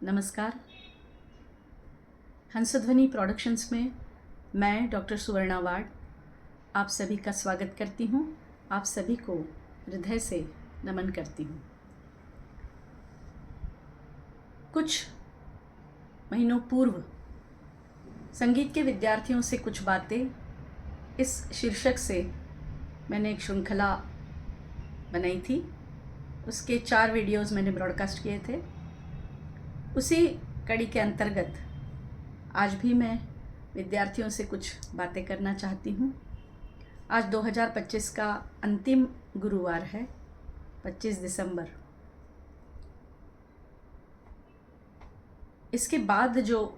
नमस्कार। हंसध्वनि प्रोडक्शंस में मैं डॉक्टर सुवर्णा वाड आप सभी का स्वागत करती हूँ। आप सभी को हृदय से नमन करती हूँ। कुछ महीनों पूर्व संगीत के विद्यार्थियों से कुछ बातें इस शीर्षक से मैंने एक श्रृंखला बनाई थी। उसके 4 वीडियोज़ मैंने ब्रॉडकास्ट किए थे। उसी कड़ी के अंतर्गत आज भी मैं विद्यार्थियों से कुछ बातें करना चाहती हूँ। आज 2025 का अंतिम गुरुवार है, 25 दिसंबर। इसके बाद जो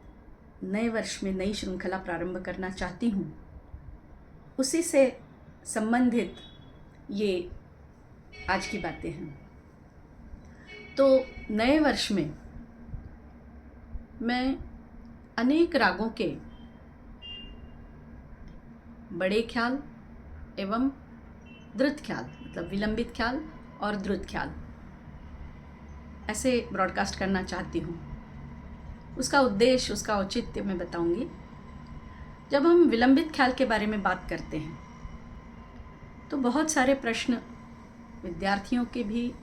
नए वर्ष में नई श्रृंखला प्रारंभ करना चाहती हूँ, उसी से संबंधित ये आज की बातें हैं। तो नए वर्ष में मैं अनेक रागों के बड़े ख्याल एवं द्रुत ख्याल, मतलब विलंबित ख्याल और द्रुत ख्याल, ऐसे ब्रॉडकास्ट करना चाहती हूँ। उसका उद्देश्य, उसका औचित्य मैं बताऊंगी। जब हम विलंबित ख्याल के बारे में बात करते हैं तो बहुत सारे प्रश्न विद्यार्थियों के भी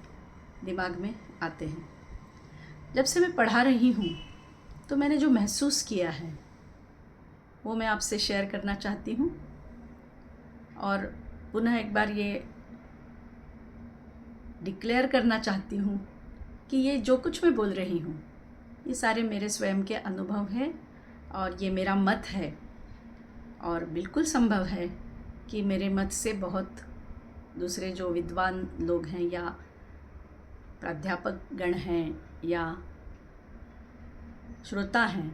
दिमाग में आते हैं। जब से मैं पढ़ा रही हूँ तो मैंने जो महसूस किया है वो मैं आपसे शेयर करना चाहती हूँ। और पुनः एक बार ये डिक्लेयर करना चाहती हूँ कि ये जो कुछ मैं बोल रही हूँ ये सारे मेरे स्वयं के अनुभव हैं और ये मेरा मत है। और बिल्कुल संभव है कि मेरे मत से बहुत दूसरे जो विद्वान लोग हैं या प्राध्यापक गण हैं या श्रोता हैं,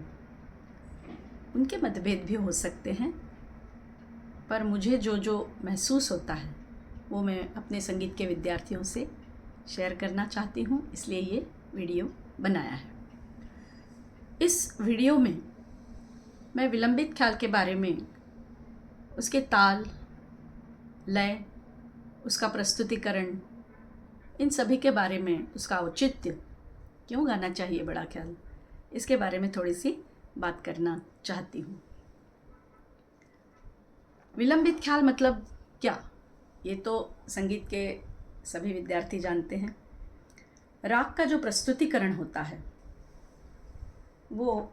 उनके मतभेद भी हो सकते हैं। पर मुझे जो जो महसूस होता है वो मैं अपने संगीत के विद्यार्थियों से शेयर करना चाहती हूँ, इसलिए ये वीडियो बनाया है। इस वीडियो में मैं विलंबित ख्याल के बारे में, उसके ताल, लय, उसका प्रस्तुतिकरण, इन सभी के बारे में, उसका औचित्य, क्यों गाना चाहिए बड़ा ख्याल, इसके बारे में थोड़ी सी बात करना चाहती हूँ। विलंबित ख्याल मतलब क्या, ये तो संगीत के सभी विद्यार्थी जानते हैं। राग का जो प्रस्तुतिकरण होता है वो,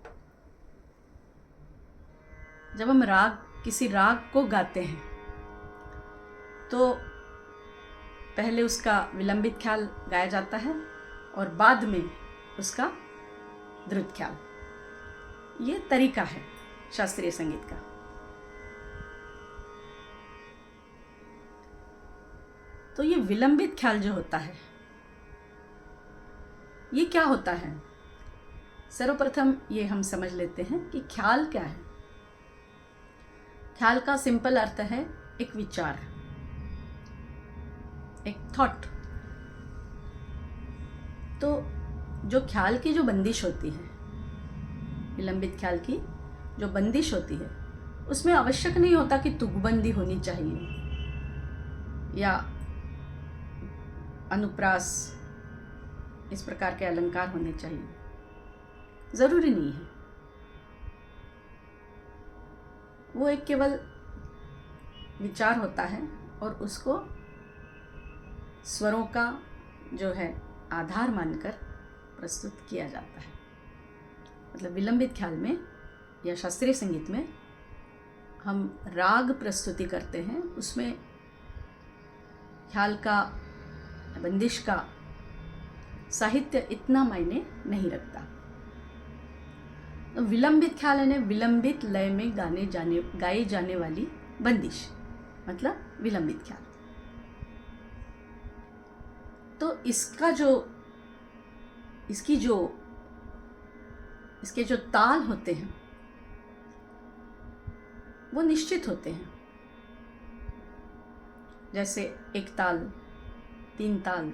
जब हम किसी राग को गाते हैं तो पहले उसका विलंबित ख्याल गाया जाता है और बाद में उसका द्रुत ख्याल। ये तरीका है शास्त्रीय संगीत का। तो ये विलंबित ख्याल जो होता है ये क्या होता है, सर्वप्रथम ये हम समझ लेते हैं कि ख्याल क्या है। ख्याल का सिंपल अर्थ है एक विचार, एक थॉट। तो जो ख्याल की जो बंदिश होती है, विलंबित ख्याल की जो बंदिश होती है, उसमें आवश्यक नहीं होता कि तुकबंदी होनी चाहिए या अनुप्रास, इस प्रकार के अलंकार होने चाहिए, ज़रूरी नहीं है। वो एक केवल विचार होता है और उसको स्वरों का जो है आधार मानकर प्रस्तुत किया जाता है। मतलब विलंबित ख्याल में या शास्त्रीय संगीत में हम राग प्रस्तुति करते हैं, उसमें ख्याल का, बंदिश का साहित्य इतना मायने नहीं रखता। तो विलंबित ख्याल यानी विलंबित लय में गाई जाने वाली बंदिश, मतलब विलंबित ख्याल। तो इसके जो ताल होते हैं वो निश्चित होते हैं। जैसे एक ताल, 3 ताल,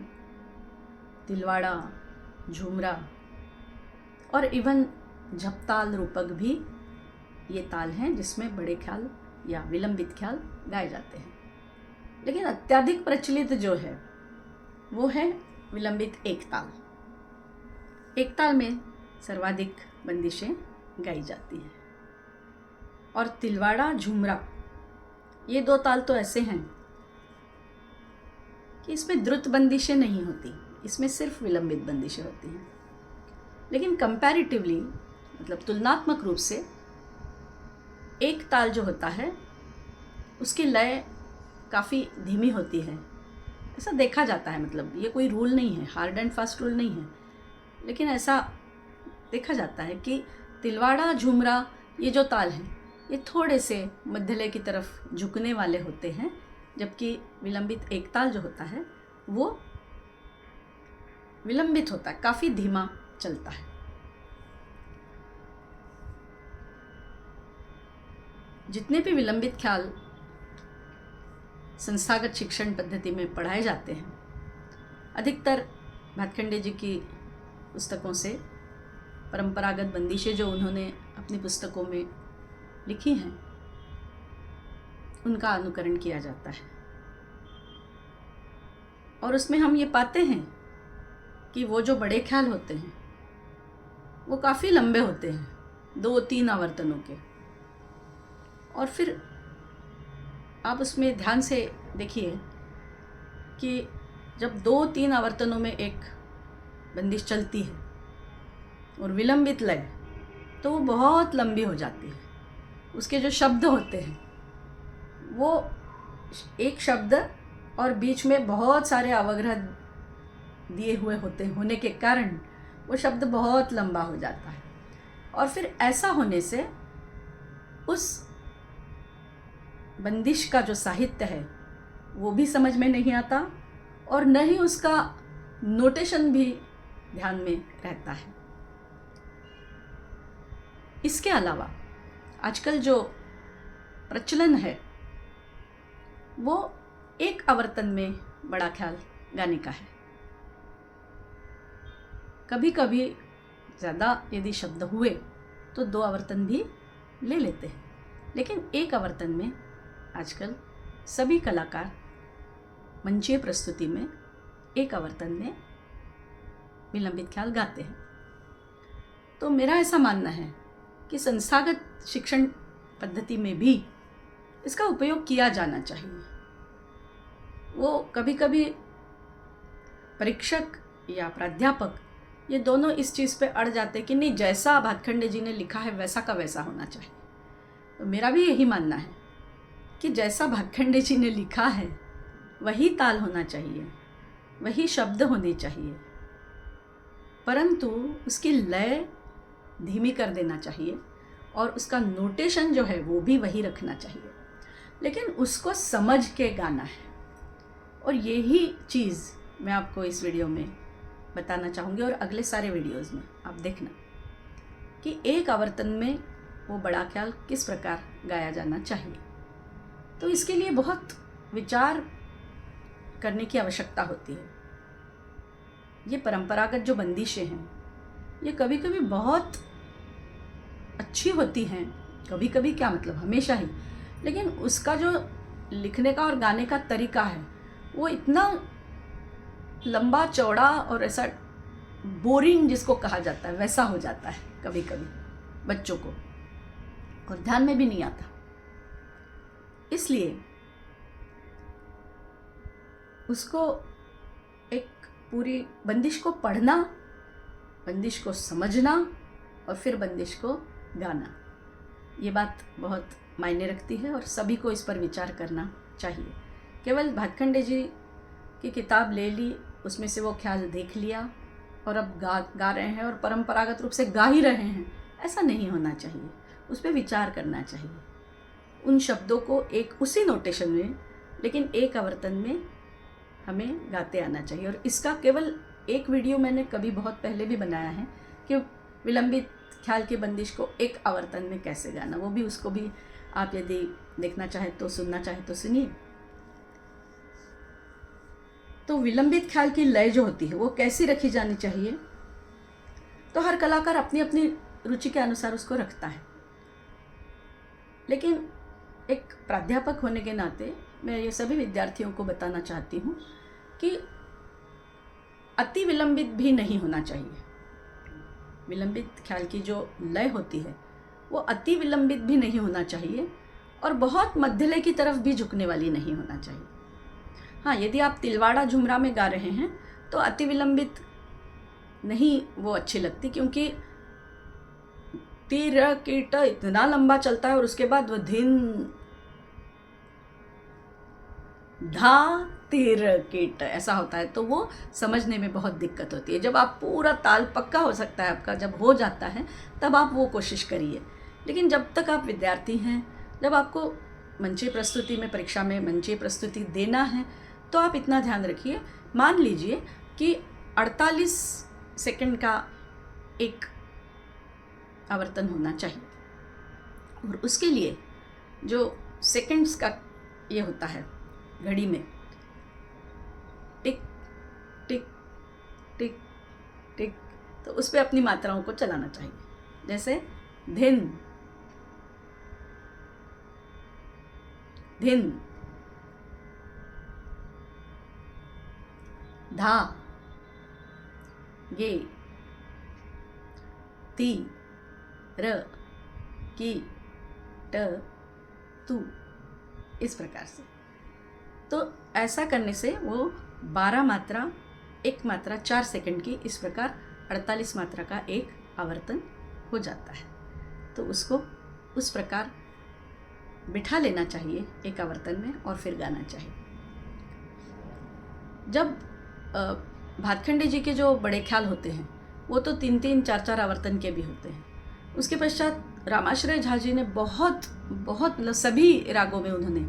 तिलवाड़ा, झूमरा और इवन झपताल, रूपक भी ये ताल हैं जिसमें बड़े ख्याल या विलंबित ख्याल गाए जाते हैं। लेकिन अत्यधिक प्रचलित जो है वो है विलंबित एक ताल। एक ताल में सर्वाधिक बंदिशें गाई जाती हैं। और तिलवाड़ा, झुमरा, ये दो ताल तो ऐसे हैं कि इसमें द्रुत बंदिशें नहीं होती, इसमें सिर्फ विलंबित बंदिशें होती हैं। लेकिन कंपैरेटिवली, मतलब तुलनात्मक रूप से, एक ताल जो होता है उसकी लय काफ़ी धीमी होती है, ऐसा देखा जाता है। मतलब ये कोई रूल नहीं है, हार्ड एंड फास्ट रूल नहीं है, लेकिन ऐसा देखा जाता है कि तिलवाड़ा, झुमरा, ये जो ताल हैं ये थोड़े से मध्यलय की तरफ झुकने वाले होते हैं, जबकि विलंबित एक ताल जो होता है वो विलंबित होता है, काफ़ी धीमा चलता है। जितने भी विलंबित ख्याल संस्थागत शिक्षण पद्धति में पढ़ाए जाते हैं, अधिकतर भातखंडे जी की पुस्तकों से परंपरागत बंदिशें जो उन्होंने अपनी पुस्तकों में लिखी हैं उनका अनुकरण किया जाता है। और उसमें हम ये पाते हैं कि वो जो बड़े ख्याल होते हैं वो काफ़ी लंबे होते हैं, 2-3 आवर्तनों के। और फिर आप उसमें ध्यान से देखिए कि जब 2-3 आवर्तनों में एक बंदिश चलती है और विलंबित लय, तो वो बहुत लंबी हो जाती है। उसके जो शब्द होते हैं वो एक शब्द और बीच में बहुत सारे अवग्रह दिए हुए होने के कारण वो शब्द बहुत लंबा हो जाता है। और फिर ऐसा होने से उस बंदिश का जो साहित्य है वो भी समझ में नहीं आता और न ही उसका नोटेशन भी ध्यान में रहता है। इसके अलावा आजकल जो प्रचलन है वो एक आवर्तन में बड़ा ख्याल गाने का है। कभी कभी ज़्यादा यदि शब्द हुए तो 2 आवर्तन भी ले लेते हैं, लेकिन एक आवर्तन में आजकल सभी कलाकार मंचीय प्रस्तुति में एक आवर्तन में विलंबित ख्याल गाते हैं। तो मेरा ऐसा मानना है कि संस्थागत शिक्षण पद्धति में भी इसका उपयोग किया जाना चाहिए। वो कभी कभी परीक्षक या प्राध्यापक ये दोनों इस चीज़ पे अड़ जाते कि नहीं, जैसा भातखंडे जी ने लिखा है वैसा का वैसा होना चाहिए। तो मेरा भी यही मानना है कि जैसा भातखंडे जी ने लिखा है वही ताल होना चाहिए, वही शब्द होने चाहिए, परंतु उसकी लय धीमी कर देना चाहिए और उसका नोटेशन जो है वो भी वही रखना चाहिए, लेकिन उसको समझ के गाना है। और यही चीज़ मैं आपको इस वीडियो में बताना चाहूँगी और अगले सारे वीडियोज़ में आप देखना कि एक आवर्तन में वो बड़ा ख्याल किस प्रकार गाया जाना चाहिए। तो इसके लिए बहुत विचार करने की आवश्यकता होती है। ये परंपरागत जो बंदिशें हैं ये कभी कभी बहुत अच्छी होती हैं, कभी कभी क्या मतलब हमेशा ही, लेकिन उसका जो लिखने का और गाने का तरीका है वो इतना लंबा चौड़ा और ऐसा बोरिंग जिसको कहा जाता है वैसा हो जाता है कभी कभी बच्चों को, और ध्यान में भी नहीं आता। इसलिए उसको एक पूरी बंदिश को पढ़ना, बंदिश को समझना और फिर बंदिश को गाना, ये बात बहुत मायने रखती है और सभी को इस पर विचार करना चाहिए। केवल भातखंडे जी की किताब ले ली, उसमें से वो ख्याल देख लिया और अब गा रहे हैं और परंपरागत रूप से गा ही रहे हैं, ऐसा नहीं होना चाहिए। उस पर विचार करना चाहिए। उन शब्दों को एक उसी नोटेशन में लेकिन एक आवर्तन में हमें गाते आना चाहिए। और इसका केवल एक वीडियो मैंने कभी बहुत पहले भी बनाया है कि विलंबित ख्याल की बंदिश को एक आवर्तन में कैसे गाना, वो भी उसको भी आप यदि देखना चाहें तो, सुनना चाहें तो सुनिए। तो विलंबित ख्याल की लय जो होती है वो कैसी रखी जानी चाहिए, तो हर कलाकार अपनी अपनी रुचि के अनुसार उसको रखता है, लेकिन एक प्राध्यापक होने के नाते मैं ये सभी विद्यार्थियों को बताना चाहती हूँ कि अति विलंबित भी नहीं होना चाहिए। विलंबित ख्याल की जो लय होती है वो अति विलंबित भी नहीं होना चाहिए और बहुत मध्यलय की तरफ भी झुकने वाली नहीं होना चाहिए। हाँ, यदि आप तिलवाड़ा झुमरा में गा रहे हैं तो अति विलंबित नहीं वो अच्छी लगती, क्योंकि तीर कीट इतना लंबा चलता है और उसके बाद वो धिन धा तीर कीट ऐसा होता है, तो वो समझने में बहुत दिक्कत होती है। जब आप पूरा ताल पक्का हो सकता है आपका, जब हो जाता है तब आप वो कोशिश करिए। लेकिन जब तक आप विद्यार्थी हैं, जब आपको मंची प्रस्तुति में, परीक्षा में मंची प्रस्तुति देना है, तो आप इतना ध्यान रखिए। मान लीजिए कि 48 सेकंड का एक आवर्तन होना चाहिए और उसके लिए जो सेकंड्स का ये होता है घड़ी में, टिक टिक टिक टिक, तो उस पर अपनी मात्राओं को चलाना चाहिए। जैसे धिन धिन, धा, गे, ती, र, की, ट, तू, इस प्रकार से। तो ऐसा करने से वो 12 मात्रा, एक मात्रा 4 सेकंड की, इस प्रकार 48 मात्रा का एक आवर्तन हो जाता है। तो उसको उस प्रकार बिठा लेना चाहिए एक आवर्तन में और फिर गाना चाहिए। जब भातखंडे जी के जो बड़े ख्याल होते हैं वो तो 3-3, 4-4 आवर्तन के भी होते हैं। उसके पश्चात रामाश्रय झा जी ने बहुत मतलब सभी रागों में उन्होंने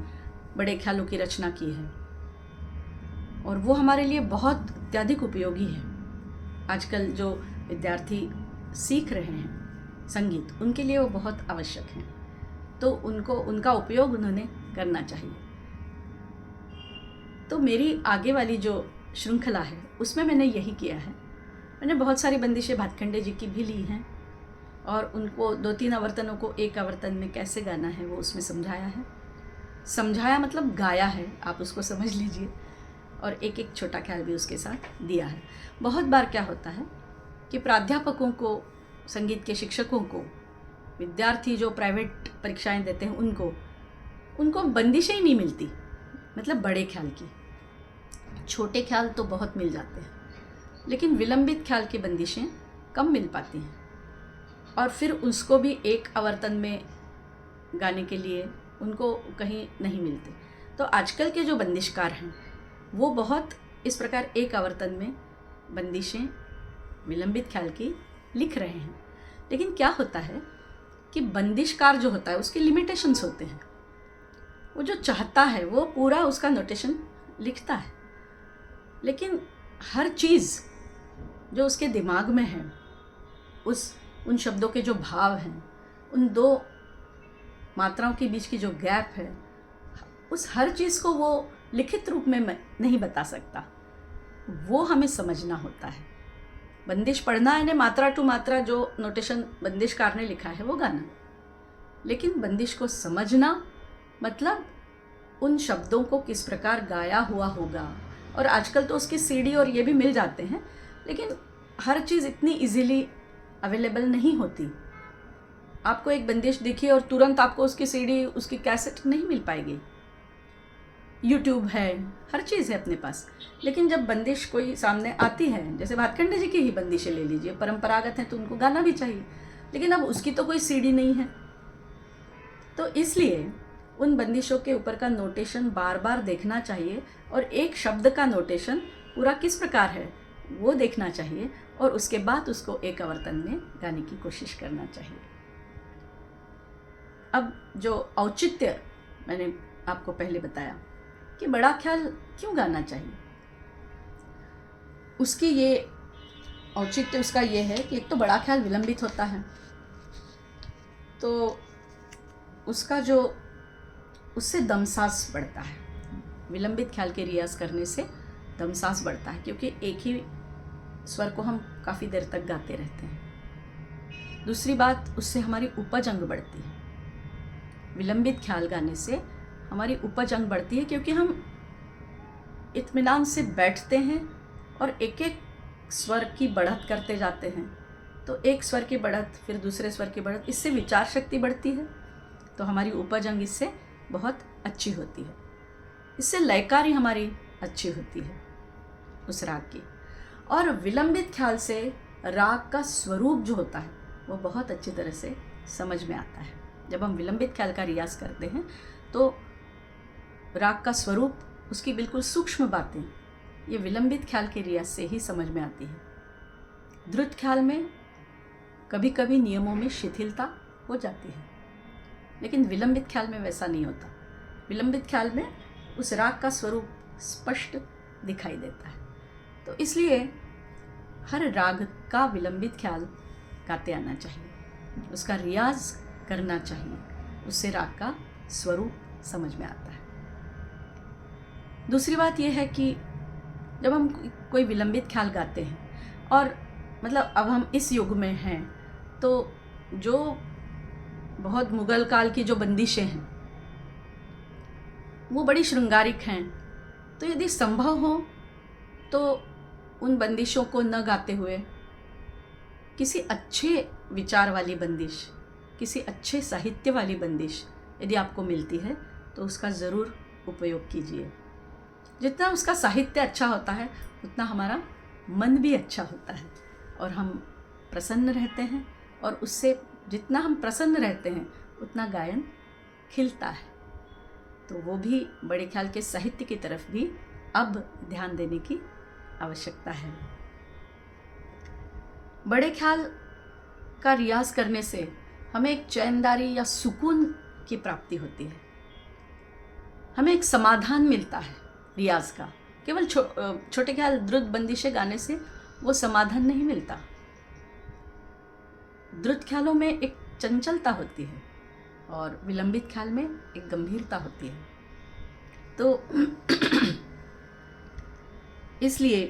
बड़े ख्यालों की रचना की है और वो हमारे लिए बहुत अत्यधिक उपयोगी है। आजकल जो विद्यार्थी सीख रहे हैं संगीत, उनके लिए वो बहुत आवश्यक हैं, तो उनका उपयोग उन्होंने करना चाहिए। तो मेरी आगे वाली जो श्रृंखला है उसमें मैंने यही किया है। मैंने बहुत सारी बंदिशें भातखंडे जी की भी ली हैं और उनको 2-3 आवर्तनों को एक आवर्तन में कैसे गाना है वो उसमें समझाया है। समझाया मतलब गाया है, आप उसको समझ लीजिए, और एक एक छोटा ख्याल भी उसके साथ दिया है। बहुत बार क्या होता है कि प्राध्यापकों को, संगीत के शिक्षकों को, विद्यार्थी जो प्राइवेट परीक्षाएं देते हैं उनको बंदिशें ही नहीं मिलती, मतलब बड़े ख्याल की। छोटे ख्याल तो बहुत मिल जाते हैं, लेकिन विलंबित ख्याल की बंदिशें कम मिल पाती हैं और फिर उसको भी एक आवर्तन में गाने के लिए उनको कहीं नहीं मिलते। तो आजकल के जो बंदिशकार हैं वो बहुत इस प्रकार एक आवर्तन में बंदिशें विलंबित ख्याल की लिख रहे हैं। लेकिन क्या होता है कि बंदिशकार जो होता है उसके लिमिटेशंस होते हैं। वो जो चाहता है वो पूरा उसका नोटेशन लिखता है, लेकिन हर चीज़ जो उसके दिमाग में है, उन शब्दों के जो भाव हैं, उन दो मात्राओं के बीच की जो गैप है, उस हर चीज़ को वो लिखित रूप में नहीं बता सकता। वो हमें समझना होता है। बंदिश पढ़ना है, मात्रा टू मात्रा जो नोटेशन बंदिशकार ने लिखा है वो गाना, लेकिन बंदिश को समझना मतलब उन शब्दों को किस प्रकार गाया हुआ होगा। और आजकल तो उसकी सीडी और ये भी मिल जाते हैं, लेकिन हर चीज़ इतनी इजीली अवेलेबल नहीं होती। आपको एक बंदिश दिखी और तुरंत आपको उसकी सीडी, उसकी कैसेट नहीं मिल पाएगी। यूट्यूब है, हर चीज़ है अपने पास, लेकिन जब बंदिश कोई सामने आती है, जैसे भातखंडे जी की ही बंदिशें ले लीजिए, परंपरागत हैं तो उनको गाना भी चाहिए, लेकिन अब उसकी तो कोई सीडी नहीं है। तो इसलिए उन बंदिशों के ऊपर का नोटेशन बार बार देखना चाहिए और एक शब्द का नोटेशन पूरा किस प्रकार है वो देखना चाहिए और उसके बाद उसको एक आवर्तन में गाने की कोशिश करना चाहिए। अब जो औचित्य मैंने आपको पहले बताया कि बड़ा ख्याल क्यों गाना चाहिए, उसकी ये औचित्य उसका ये है कि एक तो बड़ा ख्याल विलंबित होता है, तो उसका जो उससे दमसास बढ़ता है। विलंबित ख्याल के रियाज करने से दमसास बढ़ता है, क्योंकि एक ही स्वर को हम काफ़ी देर तक गाते रहते हैं। दूसरी बात, उससे हमारी उपज अंग बढ़ती है। विलंबित ख्याल गाने से हमारी उपज अंग बढ़ती है, क्योंकि हम इत्मीनान से बैठते हैं और एक एक स्वर की बढ़त करते जाते हैं। तो एक स्वर की बढ़त, फिर दूसरे स्वर की बढ़त, इससे विचार शक्ति बढ़ती है, तो हमारी उपज अंग इससे बहुत अच्छी होती है। इससे लयकारी हमारी अच्छी होती है उस राग की। और विलंबित ख्याल से राग का स्वरूप जो होता है वो बहुत अच्छी तरह से समझ में आता है। जब हम विलंबित ख्याल का रियाज करते हैं तो राग का स्वरूप, उसकी बिल्कुल सूक्ष्म बातें ये विलंबित ख्याल के रियाज से ही समझ में आती है। द्रुत ख्याल में कभी कभी नियमों में शिथिलता हो जाती है, लेकिन विलंबित ख्याल में वैसा नहीं होता। विलंबित ख्याल में उस राग का स्वरूप स्पष्ट दिखाई देता है। तो इसलिए हर राग का विलंबित ख्याल गाते आना चाहिए, उसका रियाज करना चाहिए, उससे राग का स्वरूप समझ में आता है। दूसरी बात यह है कि जब हम कोई विलंबित ख्याल गाते हैं, और मतलब अब हम इस युग में हैं, तो जो बहुत मुगल काल की जो बंदिशें हैं वो बड़ी श्रृंगारिक हैं, तो यदि संभव हो तो उन बंदिशों को न गाते हुए किसी अच्छे विचार वाली बंदिश, किसी अच्छे साहित्य वाली बंदिश यदि आपको मिलती है तो उसका ज़रूर उपयोग कीजिए। जितना उसका साहित्य अच्छा होता है उतना हमारा मन भी अच्छा होता है और हम प्रसन्न रहते हैं, और उससे जितना हम प्रसन्न रहते हैं उतना गायन खिलता है। तो वो भी बड़े ख्याल के साहित्य की तरफ भी अब ध्यान देने की आवश्यकता है। बड़े ख्याल का रियाज करने से हमें एक चैनदारी या सुकून की प्राप्ति होती है, हमें एक समाधान मिलता है रियाज का। केवल छोटे ख्याल द्रुत बंदिशें गाने से वो समाधान नहीं मिलता। द्रुत ख्यालों में एक चंचलता होती है और विलंबित ख्याल में एक गंभीरता होती है। तो इसलिए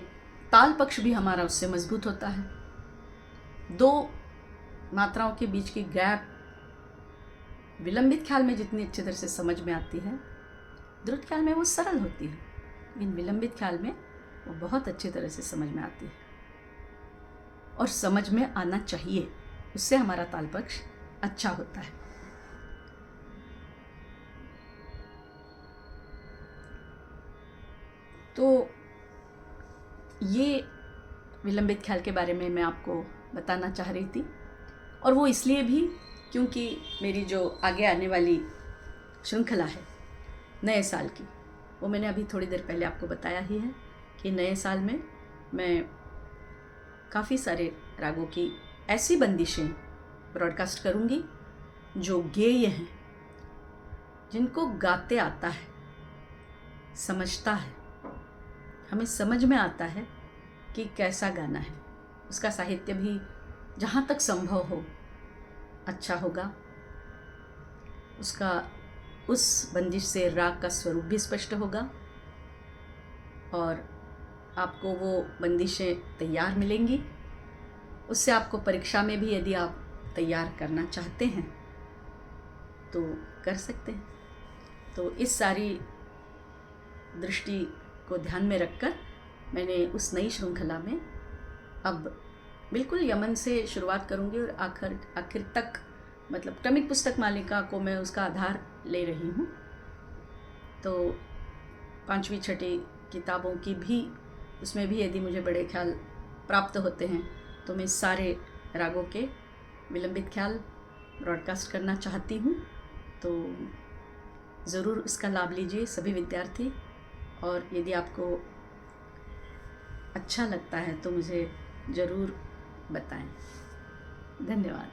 ताल पक्ष भी हमारा उससे मजबूत होता है। दो मात्राओं के बीच की गैप विलंबित ख्याल में जितनी अच्छी तरह से समझ में आती है, द्रुत ख्याल में वो सरल होती है, लेकिन विलंबित ख्याल में वो बहुत अच्छी तरह से समझ में आती है और समझ में आना चाहिए। उससे हमारा ताल पक्ष अच्छा होता है। तो ये विलंबित ख्याल के बारे में मैं आपको बताना चाह रही थी, और वो इसलिए भी क्योंकि मेरी जो आगे आने वाली श्रृंखला है नए साल की, वो मैंने अभी थोड़ी देर पहले आपको बताया ही है कि नए साल में मैं काफ़ी सारे रागों की ऐसी बंदिशें ब्रॉडकास्ट करूँगी जो गेय हैं, जिनको गाते आता है, समझता है, हमें समझ में आता है कि कैसा गाना है। उसका साहित्य भी जहाँ तक संभव हो अच्छा होगा, उसका उस बंदिश से राग का स्वरूप भी स्पष्ट होगा, और आपको वो बंदिशें तैयार मिलेंगी। उससे आपको परीक्षा में भी यदि आप तैयार करना चाहते हैं तो कर सकते हैं। तो इस सारी दृष्टि को ध्यान में रखकर मैंने उस नई श्रृंखला में अब बिल्कुल यमन से शुरुआत करूंगी और आखिर तक, मतलब क्रमिक पुस्तक मालिका को मैं उसका आधार ले रही हूँ। तो 5वीं 6ठी किताबों की भी, उसमें भी यदि मुझे बड़े ख्याल प्राप्त होते हैं तो मैं सारे रागों के विलंबित ख्याल ब्रॉडकास्ट करना चाहती हूँ। तो ज़रूर इसका लाभ लीजिए सभी विद्यार्थी, और यदि आपको अच्छा लगता है तो मुझे ज़रूर बताएं। धन्यवाद।